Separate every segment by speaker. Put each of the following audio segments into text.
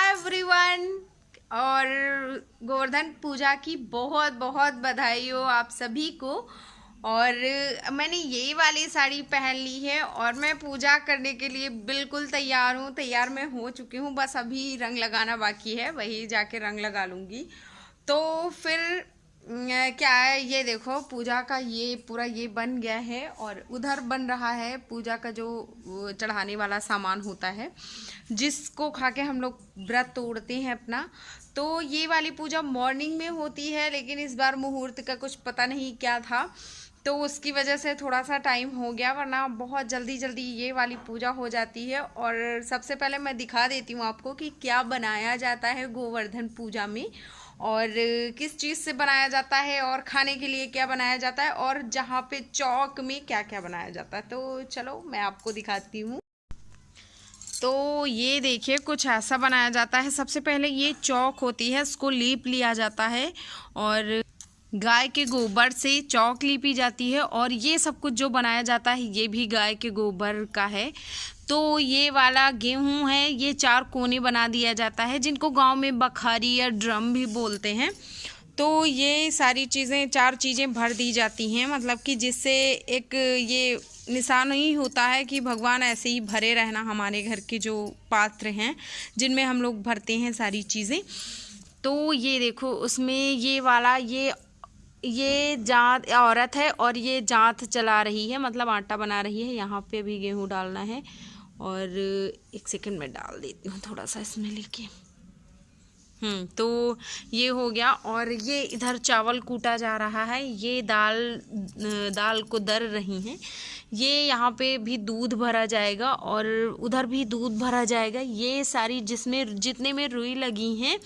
Speaker 1: Everyone. और गोवर्धन पूजा की बहुत बहुत बधाई हो आप सभी को। और मैंने यही वाली साड़ी पहन ली है और मैं पूजा करने के लिए बिल्कुल तैयार हूँ। तैयार मैं हो चुकी हूँ, बस अभी रंग लगाना बाकी है, वही जाके रंग लगा लूँगी। तो फिर क्या है, ये देखो पूजा का ये पूरा ये बन गया है और उधर बन रहा है पूजा का जो चढ़ाने वाला सामान होता है, जिसको खा के हम लोग व्रत तोड़ते हैं अपना। तो ये वाली पूजा मॉर्निंग में होती है, लेकिन इस बार मुहूर्त का कुछ पता नहीं क्या था, तो उसकी वजह से थोड़ा सा टाइम हो गया, वरना बहुत जल्दी जल्दी ये वाली पूजा हो जाती है। और सबसे पहले मैं दिखा देती हूँ आपको कि क्या बनाया जाता है गोवर्धन पूजा में, और किस चीज़ से बनाया जाता है, और खाने के लिए क्या बनाया जाता है, और जहाँ पे चौक में क्या क्या बनाया जाता है। तो चलो मैं आपको दिखाती हूँ। तो ये देखिए कुछ ऐसा बनाया जाता है। सबसे पहले ये चौक होती है, इसको लीप लिया जाता है और गाय के गोबर से चौक लीपी जाती है। और ये सब कुछ जो बनाया जाता है ये भी गाय के गोबर का है। तो ये वाला गेहूं है, ये 4 कोने बना दिया जाता है, जिनको गांव में बखारी या ड्रम भी बोलते हैं। तो ये सारी चीज़ें 4 चीज़ें भर दी जाती हैं, मतलब कि जिससे एक ये निशान ही होता है कि भगवान ऐसे ही भरे रहना। हमारे घर के जो पात्र हैं जिनमें हम लोग भरते हैं सारी चीज़ें। तो ये देखो उसमें ये वाला ये जांत औरत है और ये जांत चला रही है, मतलब आटा बना रही है। यहाँ पे भी गेहूँ डालना है और एक सेकंड में डाल देती हूँ थोड़ा सा इसमें लेके। तो ये हो गया। और ये इधर चावल कूटा जा रहा है, ये दाल को दर रही हैं। ये यहाँ पे भी दूध भरा जाएगा और उधर भी दूध भरा जाएगा। ये सारी जिसमें जितने में रुई लगी हैं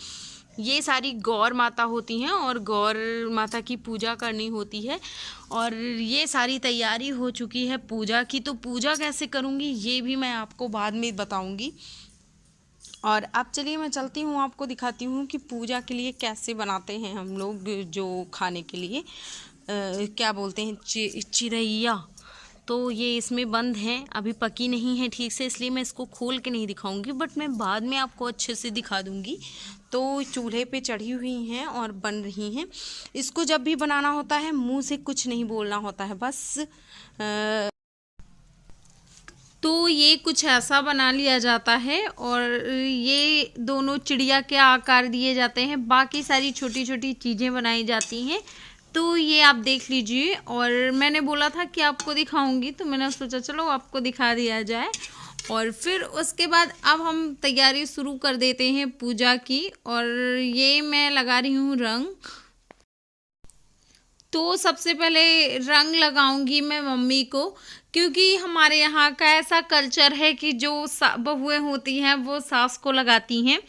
Speaker 1: ये सारी गौर माता होती हैं और गौर माता की पूजा करनी होती है। और ये सारी तैयारी हो चुकी है पूजा की। तो पूजा कैसे करूँगी ये भी मैं आपको बाद में बताऊँगी। और अब चलिए मैं चलती हूँ, आपको दिखाती हूँ कि पूजा के लिए कैसे बनाते हैं हम लोग जो खाने के लिए क्या बोलते हैं चिरैया। तो ये इसमें बंद है, अभी पकी नहीं है ठीक से, इसलिए मैं इसको खोल के नहीं दिखाऊंगी, बट मैं बाद में आपको अच्छे से दिखा दूंगी। तो चूल्हे पे चढ़ी हुई हैं और बन रही हैं। इसको जब भी बनाना होता है मुंह से कुछ नहीं बोलना होता है, बस तो ये कुछ ऐसा बना लिया जाता है और ये दोनों चिड़िया के आकार दिए जाते हैं। बाकी सारी छोटी छोटी चीज़ें बनाई जाती हैं। तो ये आप देख लीजिए। और मैंने बोला था कि आपको दिखाऊंगी, तो मैंने सोचा चलो आपको दिखा दिया जाए। और फिर उसके बाद अब हम तैयारी शुरू कर देते हैं पूजा की। और ये मैं लगा रही हूँ रंग। तो सबसे पहले रंग लगाऊंगी मैं मम्मी को, क्योंकि हमारे यहाँ का ऐसा कल्चर है कि जो बहुएं होती हैं वो सास को लगाती हैं।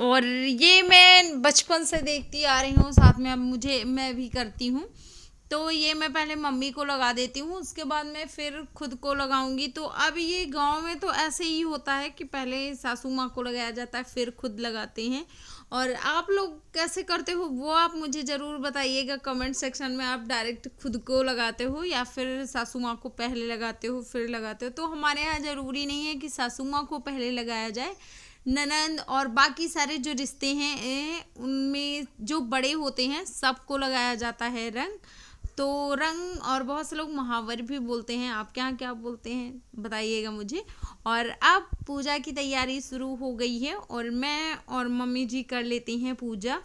Speaker 1: और ये मैं बचपन से देखती आ रही हूँ, साथ में अब मैं भी करती हूँ। तो ये मैं पहले मम्मी को लगा देती हूँ, उसके बाद मैं फिर खुद को लगाऊंगी। तो अब ये गांव में तो ऐसे ही होता है कि पहले सासू माँ को लगाया जाता है फिर खुद लगाते हैं। और आप लोग कैसे करते हो वो आप मुझे ज़रूर बताइएगा कमेंट सेक्शन में। आप डायरेक्ट खुद को लगाते हो या फिर सासू माँ को पहले लगाते हो फिर लगाते हो। तो हमारे यहाँ ज़रूरी नहीं है कि सासू माँ को पहले लगाया जाए, ननंद और बाकी सारे जो रिश्ते हैं उनमें जो बड़े होते हैं सबको लगाया जाता है रंग। तो रंग, और बहुत से लोग महावर भी बोलते हैं, आपके यहाँ क्या बोलते हैं बताइएगा मुझे। और अब पूजा की तैयारी शुरू हो गई है और मैं और मम्मी जी कर लेती हैं पूजा।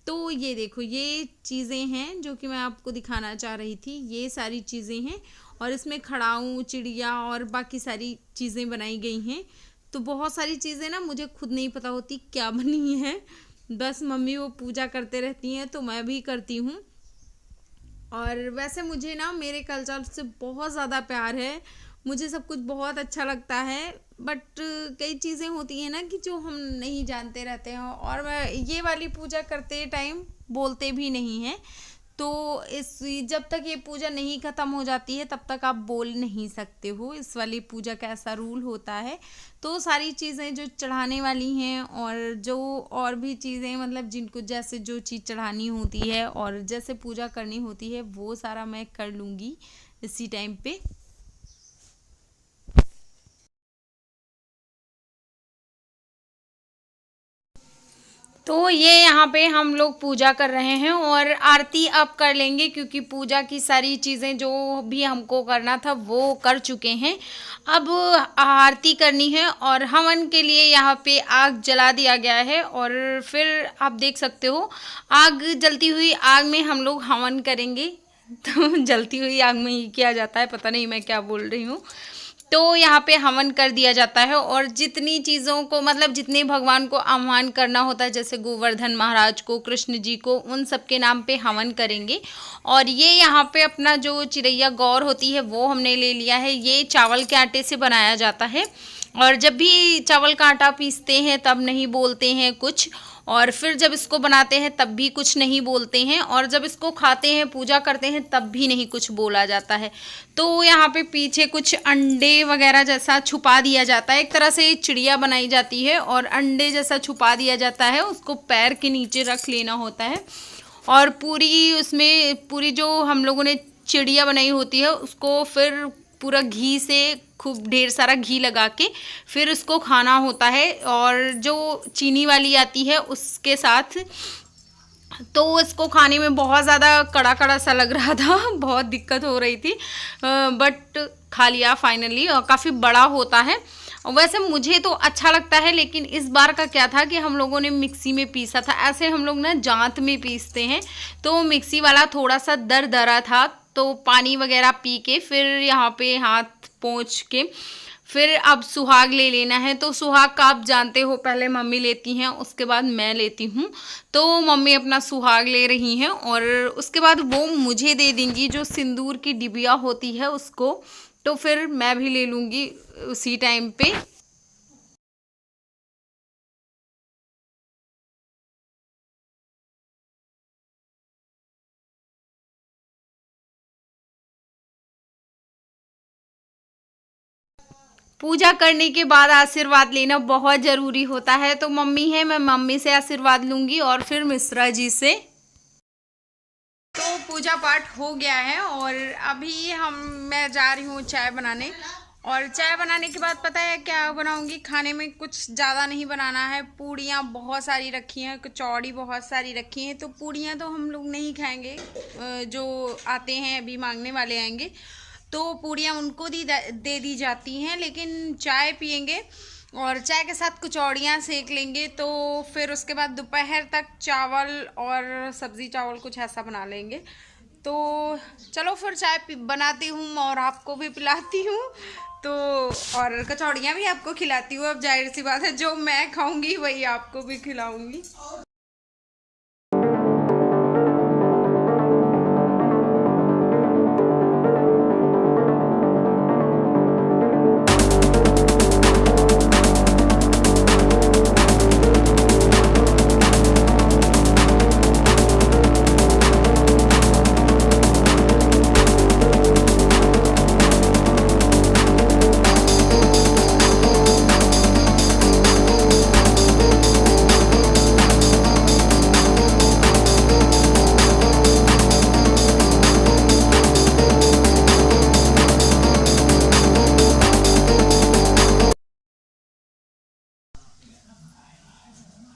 Speaker 1: तो ये देखो ये चीज़ें हैं जो कि मैं आपको दिखाना चाह रही थी, ये सारी चीज़ें हैं। और इसमें खड़ाऊँ चिड़िया और बाकी सारी चीज़ें बनाई गई हैं। तो बहुत सारी चीज़ें ना मुझे खुद नहीं पता होती क्या बनी है, बस मम्मी वो पूजा करते रहती हैं तो मैं भी करती हूँ। और वैसे मुझे ना मेरे कल्चर से बहुत ज़्यादा प्यार है, मुझे सब कुछ बहुत अच्छा लगता है। बट कई चीज़ें होती हैं ना कि जो हम नहीं जानते रहते हैं, और मैं ये वाली पूजा करते टाइम बोलते भी नहीं हैं। तो इस जब तक ये पूजा नहीं ख़त्म हो जाती है तब तक आप बोल नहीं सकते हो। इस वाली पूजा का ऐसा रूल होता है। तो सारी चीज़ें जो चढ़ाने वाली हैं और जो और भी चीज़ें, मतलब जिनको जैसे जो चीज़ चढ़ानी होती है और जैसे पूजा करनी होती है वो सारा मैं कर लूँगी इसी टाइम पे। तो ये यहाँ पे हम लोग पूजा कर रहे हैं और आरती अब कर लेंगे, क्योंकि पूजा की सारी चीज़ें जो भी हमको करना था वो कर चुके हैं। अब आरती करनी है और हवन के लिए यहाँ पे आग जला दिया गया है। और फिर आप देख सकते हो आग जलती हुई आग में हम लोग हवन करेंगे। तो जलती हुई आग में ही किया जाता है, पता नहीं मैं क्या बोल रही हूँ। तो यहाँ पे हवन कर दिया जाता है और जितनी चीज़ों को मतलब जितने भगवान को आह्वान करना होता है, जैसे गोवर्धन महाराज को, कृष्ण जी को, उन सब के नाम पे हवन करेंगे। और ये यहाँ पे अपना जो चिरैया गौर होती है वो हमने ले लिया है। ये चावल के आटे से बनाया जाता है और जब भी चावल का आटा पीसते हैं तब नहीं बोलते हैं कुछ, और फिर जब इसको बनाते हैं तब भी कुछ नहीं बोलते हैं, और जब इसको खाते हैं पूजा करते हैं तब भी नहीं कुछ बोला जाता है। तो यहाँ पे पीछे कुछ अंडे वगैरह जैसा छुपा दिया जाता है, एक तरह से चिड़िया बनाई जाती है और अंडे जैसा छुपा दिया जाता है, उसको पैर के नीचे रख लेना होता है। और पूरी उसमें पूरी जो हम लोगों ने चिड़िया बनाई होती है उसको फिर पूरा घी से खूब ढेर सारा घी लगा के फिर उसको खाना होता है। और जो चीनी वाली आती है उसके साथ, तो इसको खाने में बहुत ज़्यादा कड़ा कड़ा सा लग रहा था, बहुत दिक्कत हो रही थी, बट खा लिया फाइनली। और काफ़ी बड़ा होता है, वैसे मुझे तो अच्छा लगता है, लेकिन इस बार का क्या था कि हम लोगों ने मिक्सी में पीसा था। ऐसे हम लोग ना जांत में पीसते हैं, तो मिक्सी वाला थोड़ा सा दरदरा था, तो पानी वगैरह पी के फिर यहाँ पे हाथ पोंछ के फिर अब सुहाग ले लेना है। तो सुहाग का आप जानते हो पहले मम्मी लेती हैं, उसके बाद मैं लेती हूँ। तो मम्मी अपना सुहाग ले रही हैं और उसके बाद वो मुझे दे देंगी जो सिंदूर की डिबिया होती है उसको, तो फिर मैं भी ले लूँगी उसी टाइम पे। पूजा करने के बाद आशीर्वाद लेना बहुत ज़रूरी होता है, तो मम्मी है, मैं मम्मी से आशीर्वाद लूँगी और फिर मिश्रा जी से। तो पूजा पाठ हो गया है और अभी मैं जा रही हूँ चाय बनाने। और चाय बनाने के बाद पता है क्या बनाऊँगी, खाने में कुछ ज़्यादा नहीं बनाना है। पूड़ियाँ बहुत सारी रखी हैं, कचौड़ी बहुत सारी रखी हैं, तो पूड़ियाँ तो हम लोग नहीं खाएंगे, जो आते हैं अभी मांगने वाले आएंगे तो पूड़ियाँ उनको दे दी जाती हैं, लेकिन चाय पियेंगे और चाय के साथ कचौड़ियाँ सेक लेंगे। तो फिर उसके बाद दोपहर तक चावल और सब्ज़ी चावल कुछ ऐसा बना लेंगे। तो चलो फिर चाय बनाती हूँ और आपको भी पिलाती हूँ, तो और कचौड़ियाँ भी आपको खिलाती हूँ। अब जाहिर सी बात है जो मैं खाऊंगी वही आपको भी खिलाऊंगी।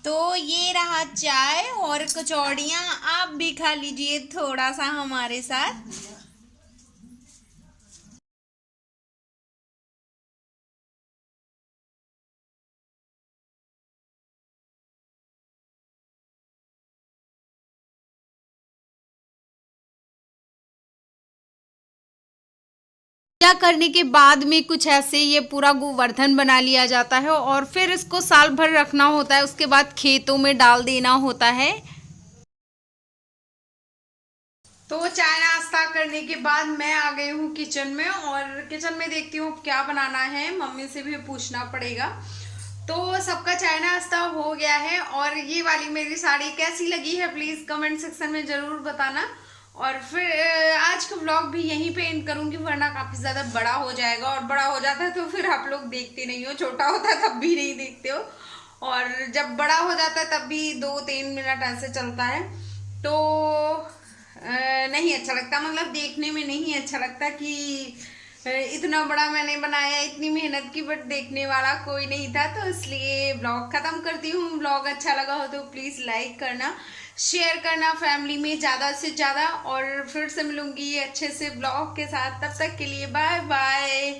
Speaker 1: तो ये रहा चाय और कचौड़ियाँ, आप भी खा लीजिए थोड़ा सा हमारे साथ। पूजा करने के बाद में कुछ ऐसे ये पूरा गोवर्धन बना लिया जाता है और फिर इसको साल भर रखना होता है, उसके बाद खेतों में डाल देना होता है। तो चाय नाश्ता करने के बाद मैं आ गई हूँ किचन में और किचन में देखती हूँ क्या बनाना है, मम्मी से भी पूछना पड़ेगा। तो सबका चाय नाश्ता हो गया है और ये वाली मेरी साड़ी कैसी लगी है प्लीज़ कमेंट सेक्शन में ज़रूर बताना। और फिर आज का व्लॉग भी यहीं पे एंड करूँगी, वरना काफ़ी ज़्यादा बड़ा हो जाएगा और बड़ा हो जाता है तो फिर आप लोग देखते नहीं हो, छोटा होता है तब भी नहीं देखते हो, और जब बड़ा हो जाता है तब भी 2-3 मिनट ऐसे चलता है तो नहीं अच्छा लगता, मतलब देखने में नहीं अच्छा लगता कि इतना बड़ा मैंने बनाया, इतनी मेहनत की, बट देखने वाला कोई नहीं था, तो इसलिए ब्लॉग खत्म करती हूँ। ब्लॉग अच्छा लगा हो तो प्लीज लाइक करना, शेयर करना फैमिली में ज़्यादा से ज़्यादा, और फिर से मिलूंगी अच्छे से ब्लॉग के साथ। तब तक के लिए बाय बाय।